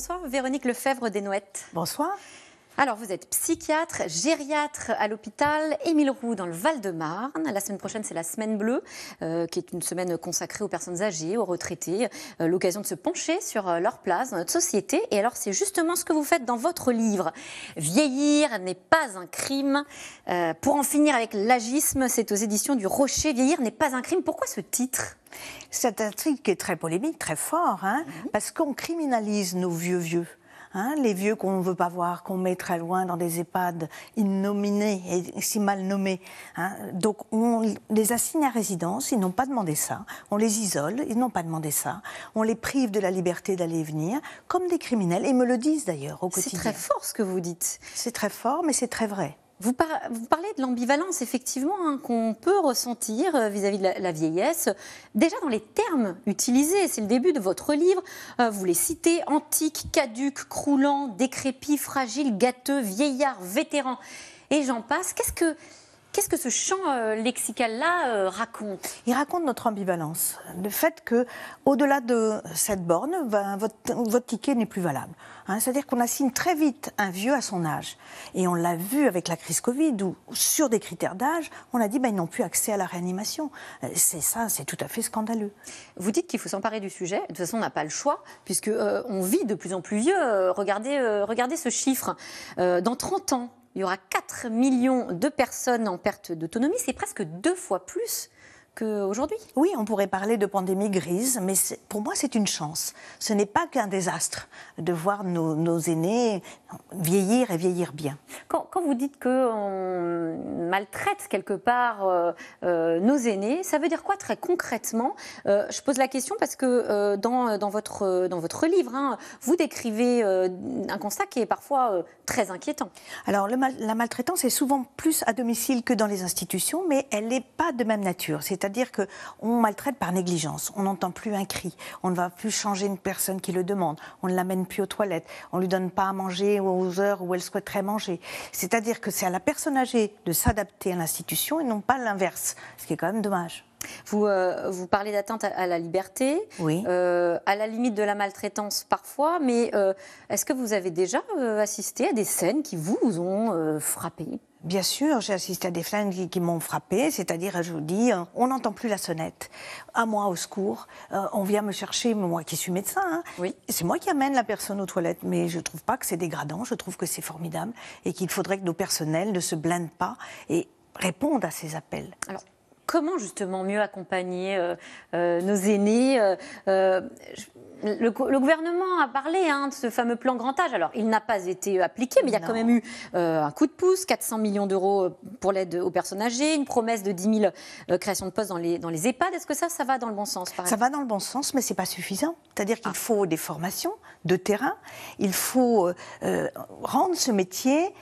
Bonsoir Véronique Lefebvre Desnouettes. Bonsoir. Alors vous êtes psychiatre, gériatre à l'hôpital Émile Roux dans le Val-de-Marne. La semaine prochaine c'est la semaine bleue, qui est une semaine consacrée aux personnes âgées, aux retraités. L'occasion de se pencher sur leur place dans notre société. Et alors c'est justement ce que vous faites dans votre livre. Vieillir n'est pas un crime. Pour en finir avec l'agisme, c'est aux éditions du Rocher. Vieillir n'est pas un crime. Pourquoi ce titre ? C'est un titre qui est très polémique, très fort, parce qu'on criminalise nos vieux. Les vieux qu'on ne veut pas voir, qu'on met très loin dans des EHPAD innominés et si mal nommés. Donc on les assigne à résidence, ils n'ont pas demandé ça. On les isole, ils n'ont pas demandé ça. On les prive de la liberté d'aller et venir, comme des criminels, et ils me le disent d'ailleurs au quotidien. C'est très fort ce que vous dites. C'est très fort, mais c'est très vrai. Vous parlez de l'ambivalence, effectivement, qu'on peut ressentir vis-à-vis de la vieillesse. Déjà dans les termes utilisés, c'est le début de votre livre. Vous les citez, antique, caduc, croulant, décrépit, fragile, gâteux, vieillard, vétéran. Et j'en passe. Qu'est-ce que ce champ lexical-là raconte ? Il raconte notre ambivalence. Le fait qu'au-delà de cette borne, votre ticket n'est plus valable. C'est-à-dire qu'on assigne très vite un vieux à son âge. Et on l'a vu avec la crise Covid, où sur des critères d'âge, on a dit ils n'ont plus accès à la réanimation. C'est tout à fait scandaleux. Vous dites qu'il faut s'emparer du sujet. De toute façon, on n'a pas le choix, puisque on vit de plus en plus vieux. Regardez ce chiffre. Dans 30 ans, il y aura 4 millions de personnes en perte d'autonomie. C'est presque 2 fois plus qu'aujourd'hui. Oui, on pourrait parler de pandémie grise, mais pour moi, c'est une chance. Ce n'est pas qu'un désastre de voir nos aînés vieillir et vieillir bien. Quand vous dites qu'on maltraite quelque part nos aînés, ça veut dire quoi très concrètement ? Je pose la question parce que dans votre livre, vous décrivez un constat qui est parfois très inquiétant. Alors, la maltraitance est souvent plus à domicile que dans les institutions, mais elle n'est pas de même nature. C'est-à-dire qu'on maltraite par négligence. On n'entend plus un cri. On ne va plus changer une personne qui le demande. On ne l'amène plus aux toilettes. On ne lui donne pas à manger aux heures où elle souhaiterait manger. C'est-à-dire que c'est à la personne âgée de s'adapter à l'institution et non pas l'inverse, ce qui est quand même dommage. Vous parlez d'atteinte à la liberté, oui. À la limite de la maltraitance parfois, mais est-ce que vous avez déjà assisté à des scènes qui vous ont frappé ? Bien sûr, j'ai assisté à des scènes qui m'ont frappée, c'est-à-dire, je vous dis, on n'entend plus la sonnette. À moi, au secours, on vient me chercher, moi qui suis médecin, oui. C'est moi qui amène la personne aux toilettes, mais je ne trouve pas que c'est dégradant, je trouve que c'est formidable et qu'il faudrait que nos personnels ne se blindent pas et répondent à ces appels. Alors, comment justement mieux accompagner nos aînés le gouvernement a parlé de ce fameux plan grand âge. Alors, il n'a pas été appliqué, mais il y a quand même eu un coup de pouce, 400 millions d'euros pour l'aide aux personnes âgées, une promesse de 10 000 créations de postes dans les EHPAD. Est-ce que ça va dans le bon sens, par exemple ? Ça va dans le bon sens, mais ce n'est pas suffisant. C'est-à-dire qu'il faut des formations de terrain, il faut rendre ce métier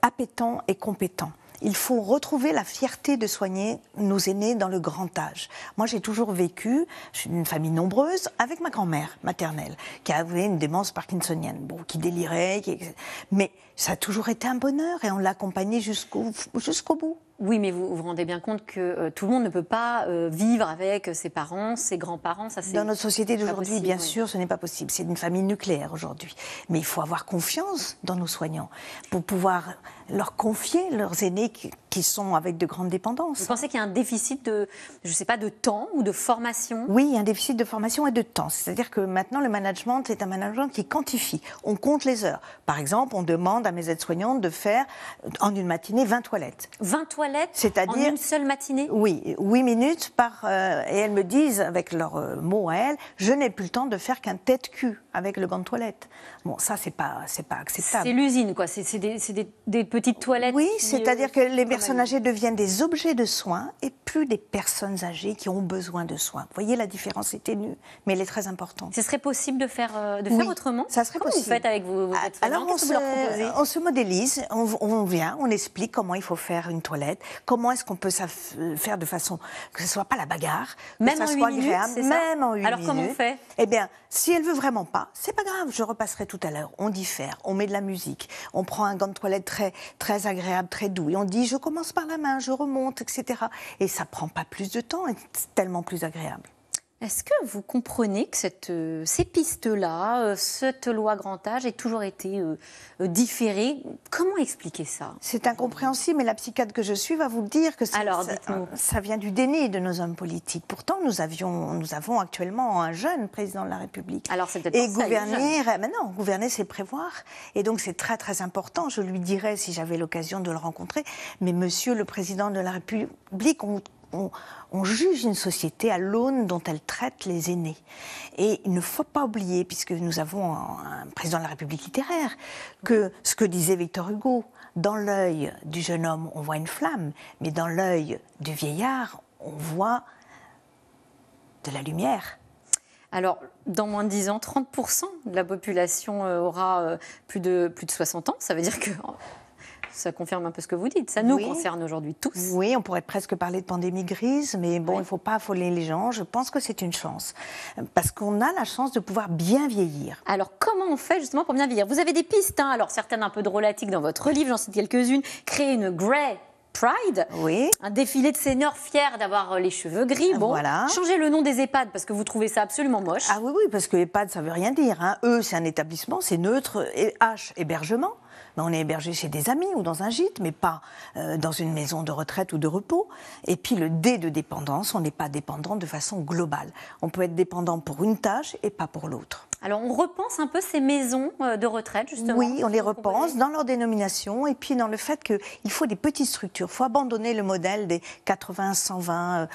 appétant et compétent. Il faut retrouver la fierté de soigner nos aînés dans le grand âge. Moi, j'ai toujours vécu, je suis d'une famille nombreuse, avec ma grand-mère maternelle, qui avait une démence parkinsonienne, qui délirait, mais ça a toujours été un bonheur et on l'a accompagnée jusqu'au bout. Oui, mais vous vous rendez bien compte que tout le monde ne peut pas vivre avec ses parents, ses grands-parents. Dans notre société d'aujourd'hui, bien sûr, ce n'est pas possible. C'est une famille nucléaire aujourd'hui. Mais il faut avoir confiance dans nos soignants pour pouvoir leur confier leurs aînés qui sont avec de grandes dépendances. Vous pensez qu'il y a un déficit de temps ou de formation ? Oui, il y a un déficit de formation et de temps. C'est-à-dire que maintenant, le management, c'est un management qui quantifie. On compte les heures. Par exemple, on demande à mes aides-soignantes de faire, en une matinée, 20 toilettes. 20 toilettes C'est-à-dire, en une seule matinée ? Oui, 8 minutes et elles me disent, avec leurs mots à elles, je n'ai plus le temps de faire qu'un tête-cul avec le gant de toilette. Bon, ça, c'est pas acceptable. C'est l'usine, quoi. C'est des petites toilettes. Oui, c'est-à-dire que les personnes âgées deviennent des objets de soins et plus des personnes âgées qui ont besoin de soins. Vous voyez, la différence est ténue, mais elle est très importante. Ce serait possible de faire autrement ? Ça serait possible. Comment vous faites avec vos aides-soignants ? Alors, on se modélise, on vient, on explique comment il faut faire une toilette, comment est-ce qu'on peut faire de façon que ce ne soit pas la bagarre, que même ça en soit 8 minutes, c'est ça ? même en 8 Alors, minutes. comment on fait ? Eh bien, si elle veut vraiment pas, c'est pas grave, je repasserai tout à l'heure. On diffère, on met de la musique, on prend un gant de toilette très, très agréable, très doux, et on dit je commence par la main, je remonte, etc. Et ça prend pas plus de temps, et c'est tellement plus agréable. Est-ce que vous comprenez que ces pistes-là, cette loi grand âge ait toujours été différée? Comment expliquer ça? C'est incompréhensible, mais la psychiatre que je suis va vous dire que ça vient du déni de nos hommes politiques. Pourtant, nous avons actuellement un jeune président de la République. Alors, c'est peut-être et gouverner, c'est prévoir. Et donc, c'est très, très important. Je lui dirais, si j'avais l'occasion de le rencontrer, mais monsieur le président de la République, on juge une société à l'aune dont elle traite les aînés. Et il ne faut pas oublier, puisque nous avons un président de la République littéraire, que ce que disait Victor Hugo, dans l'œil du jeune homme, on voit une flamme, mais dans l'œil du vieillard, on voit de la lumière. Alors, dans moins de 10 ans, 30% de la population aura plus de 60 ans. Ça veut dire que... Ça confirme un peu ce que vous dites. Ça nous concerne aujourd'hui tous. Oui, on pourrait presque parler de pandémie grise, mais bon, il ne faut pas affoler les gens. Je pense que c'est une chance. Parce qu'on a la chance de pouvoir bien vieillir. Alors, comment on fait justement pour bien vieillir? Vous avez des pistes, hein, alors certaines un peu drôlatiques dans votre livre, j'en cite quelques-unes. Créer une Grey Pride, un défilé de seniors fiers d'avoir les cheveux gris. Bon, changer le nom des EHPAD parce que vous trouvez ça absolument moche. Ah oui, parce que EHPAD, ça ne veut rien dire. Hein. E, c'est un établissement, c'est neutre. Et H, hébergement. On est hébergé chez des amis ou dans un gîte, mais pas dans une maison de retraite ou de repos. Et puis le D de dépendance, on n'est pas dépendant de façon globale. On peut être dépendant pour une tâche et pas pour l'autre. Alors on repense un peu ces maisons de retraite, justement. Oui, on les repense dans leur dénomination et puis dans le fait qu'il faut des petites structures. Il faut abandonner le modèle des 80-120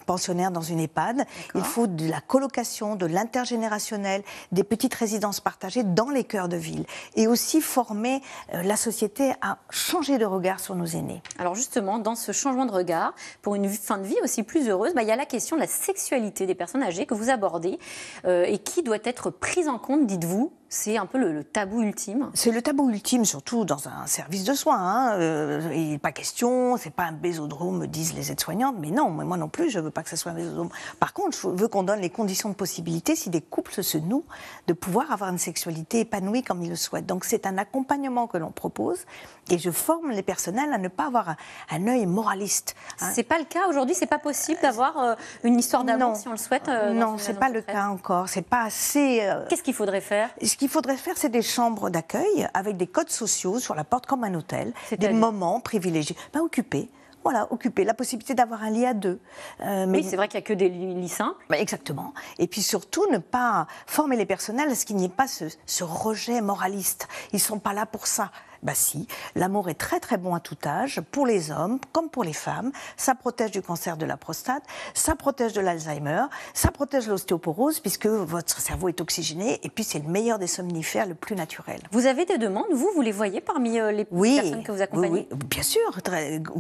pensionnaires dans une EHPAD. Il faut de la colocation, de l'intergénérationnel, des petites résidences partagées dans les cœurs de ville. Et aussi former la société à changer de regard sur nos aînés. Alors justement, dans ce changement de regard, pour une fin de vie aussi plus heureuse, il y a la question de la sexualité des personnes âgées que vous abordez et qui doit être prise en compte, dites-vous. C'est un peu le tabou ultime. C'est le tabou ultime, surtout dans un service de soins. Hein. Il n'est pas question, c'est pas un bésodrome, disent les aides-soignantes, mais non, moi non plus, je veux pas que ce soit un bésodrome. Par contre, je veux qu'on donne les conditions de possibilité, si des couples se nouent, de pouvoir avoir une sexualité épanouie comme ils le souhaitent. Donc c'est un accompagnement que l'on propose, et je forme les personnels à ne pas avoir un œil moraliste. Hein. C'est pas le cas aujourd'hui, c'est pas possible d'avoir une histoire d'amour si on le souhaite. Non, c'est pas le cas encore, c'est pas assez. Qu'est-ce qu'il faudrait faire? Ce qu'il faudrait faire, c'est des chambres d'accueil avec des codes sociaux sur la porte comme un hôtel, des moments privilégiés. Occupés. Voilà, occuper, la possibilité d'avoir un lit à deux. Oui, c'est vrai qu'il n'y a que des lits simples. Exactement. Et puis surtout, ne pas former les personnels à ce qu'il n'y ait pas ce rejet moraliste. Ils ne sont pas là pour ça. Si, l'amour est très très bon à tout âge, pour les hommes comme pour les femmes. Ça protège du cancer de la prostate, ça protège de l'Alzheimer, ça protège l'ostéoporose puisque votre cerveau est oxygéné et puis c'est le meilleur des somnifères, le plus naturel. Vous avez des demandes, vous les voyez parmi les personnes que vous accompagnez? Oui, bien sûr,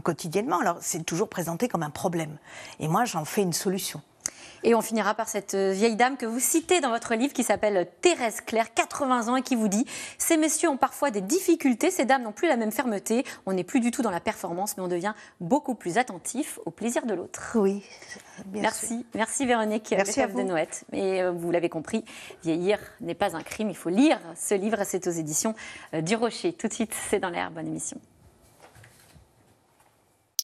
quotidiennement. Alors c'est toujours présenté comme un problème et moi j'en fais une solution. Et on finira par cette vieille dame que vous citez dans votre livre qui s'appelle Thérèse Claire, 80 ans, et qui vous dit « Ces messieurs ont parfois des difficultés, ces dames n'ont plus la même fermeté, on n'est plus du tout dans la performance, mais on devient beaucoup plus attentif au plaisir de l'autre. » Oui, bien sûr. Merci Véronique Lefebvre-Desnoëttes. Et vous l'avez compris, vieillir n'est pas un crime, il faut lire ce livre, c'est aux éditions du Rocher. Tout de suite, c'est dans l'air, bonne émission.